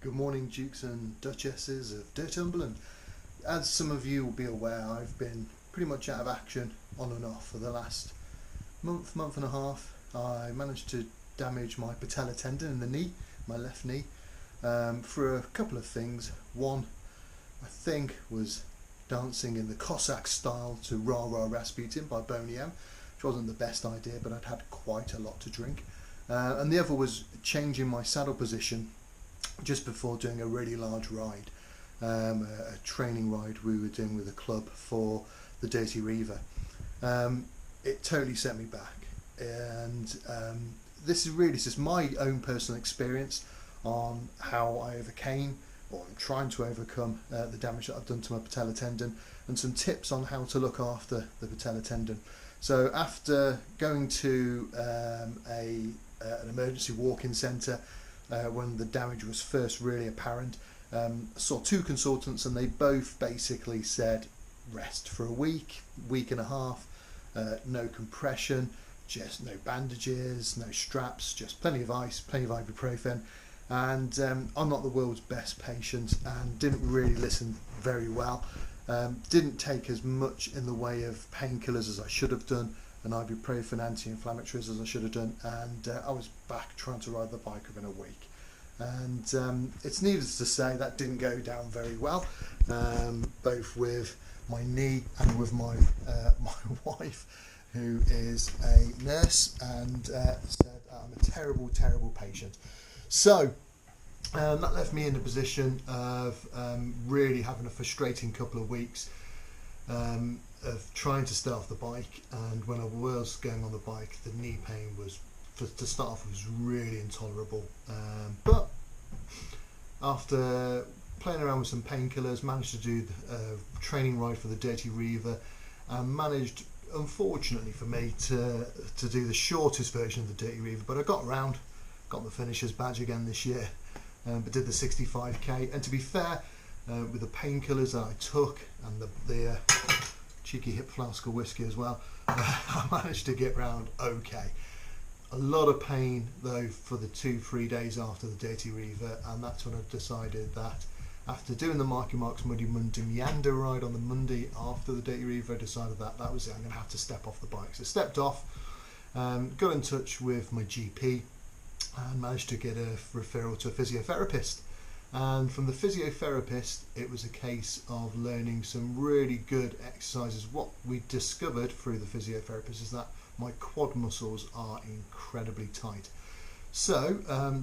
Good morning, Dukes and Duchesses of Dirtumberland. As some of you will be aware, I've been pretty much out of action on and off for the last month and a half. I managed to damage my patella tendon in the knee, my left knee, for a couple of things. One, I think, was dancing in the Cossack style to Rah Rah Rasputin by Boney M, which wasn't the best idea, but I'd had quite a lot to drink. And the other was changing my saddle position just before doing a really large ride, a training ride we were doing with a club for the Dirty Reaver. It totally set me back, and this is really just my own personal experience on how I overcame, or I'm trying to overcome, the damage that I've done to my patella tendon, and some tips on how to look after the patella tendon. So after going to an emergency walk-in centre when the damage was first really apparent, I saw two consultants, and they both basically said rest for a week and a half, no compression, just no bandages, no straps, just plenty of ice, plenty of ibuprofen. And I'm not the world's best patient and didn't really listen very well. Didn't take as much in the way of painkillers as I should have done, and ibuprofen anti-inflammatories as I should have done, and I was back trying to ride the bike within a week. And it's needless to say that didn't go down very well, both with my knee and with my wife, who is a nurse, and said I'm a terrible patient. So that left me in a position of really having a frustrating couple of weeks of trying to stay off the bike. And when I was going on the bike, the knee pain was, to start off, was really intolerable. But after playing around with some painkillers, managed to do a training ride for the Dirty Reaver, and managed, unfortunately for me, to do the shortest version of the Dirty Reaver. But I got the finisher's badge again this year, but did the 65k. And to be fair, with the painkillers that I took and the cheeky hip flask of whiskey as well, I managed to get round okay. A lot of pain though for the 2-3 days after the Dirty Reaver, and that's when I decided that after doing the Marky Mark's Muddy Monday Meander ride on the Monday after the Dirty Reaver, I decided that was it, I'm going to have to step off the bike. So I stepped off, got in touch with my GP, and managed to get a referral to a physiotherapist. And from the physiotherapist, it was a case of learning some really good exercises. What we discovered through the physiotherapist is that my quad muscles are incredibly tight. So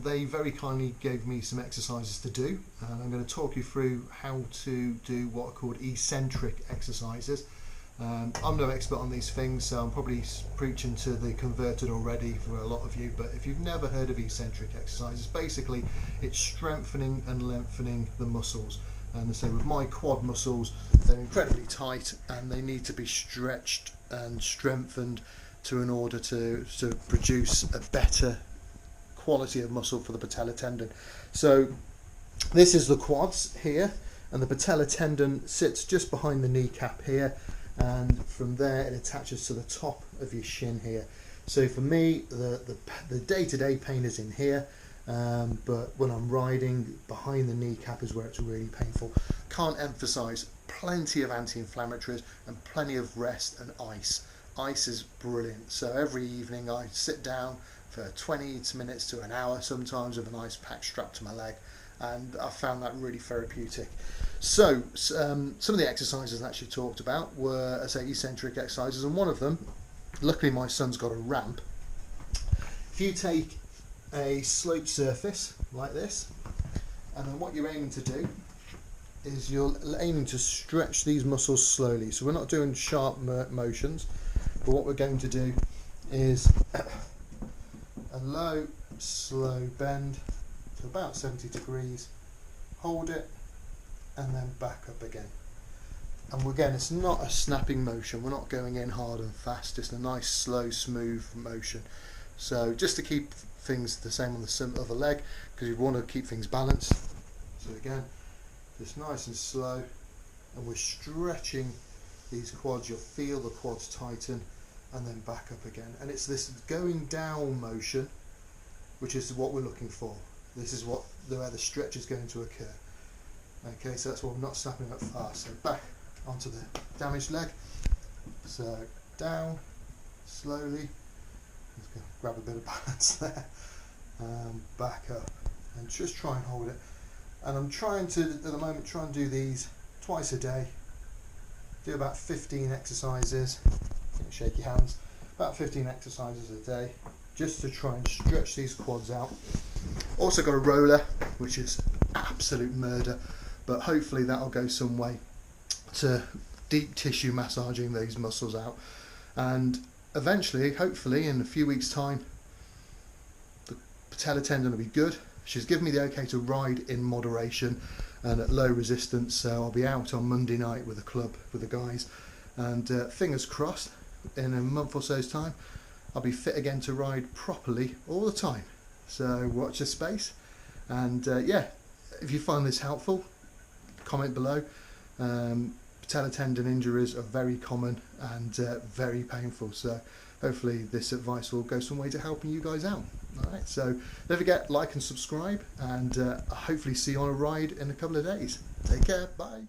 they very kindly gave me some exercises to do, and I'm going to talk you through how to do what are called eccentric exercises. I'm no expert on these things, so I'm probably preaching to the converted already for a lot of you, but if you've never heard of eccentric exercises, basically it's strengthening and lengthening the muscles. And so with my quad muscles, they're incredibly tight and they need to be stretched and strengthened in order to produce a better quality of muscle for the patella tendon. So this is the quads here, and the patella tendon sits just behind the kneecap here, and from there it attaches to the top of your shin here. So for me, the day-to-day pain is in here, but when I'm riding, behind the kneecap is where it's really painful. Can't emphasize plenty of anti-inflammatories and plenty of rest and ice. Ice is brilliant. So every evening I sit down for 20 minutes to an hour sometimes with an ice pack strapped to my leg, and I found that really therapeutic. So some of the exercises that she talked about were, I say, eccentric exercises, and one of them, luckily my son's got a ramp. If you take a sloped surface like this, and then what you're aiming to do is you're aiming to stretch these muscles slowly. So we're not doing sharp motions, but what we're going to do is a low, slow bend to about 70 degrees, hold it, and then back up again. And again, it's not a snapping motion, we're not going in hard and fast, it's a nice, slow, smooth motion. So just to keep things the same on the other leg, because you want to keep things balanced. So again, just nice and slow, and we're stretching these quads. You'll feel the quads tighten, and then back up again. And it's this going down motion which is what we're looking for. This is where the stretch is going to occur. Okay, so that's why I'm not snapping up fast. So back onto the damaged leg. So down, slowly. Just gonna grab a bit of balance there. Back up, and just try and hold it. And I'm trying to, at the moment, try and do these twice a day. Do about 15 exercises. Shake your hands. About 15 exercises a day, just to try and stretch these quads out. Also got a roller, which is absolute murder, but hopefully that'll go some way to deep tissue massaging these muscles out. And eventually, hopefully in a few weeks' time, the patella tendon will be good. She's given me the okay to ride in moderation and at low resistance, so I'll be out on Monday night with a club with the guys, and fingers crossed, in a month or so's time I'll be fit again to ride properly all the time. So watch this space, and yeah, if you find this helpful, comment below. Patella tendon injuries are very common and very painful, so hopefully this advice will go some way to helping you guys out. Alright, so don't forget, like and subscribe, and hopefully see you on a ride in a couple of days. Take care, bye.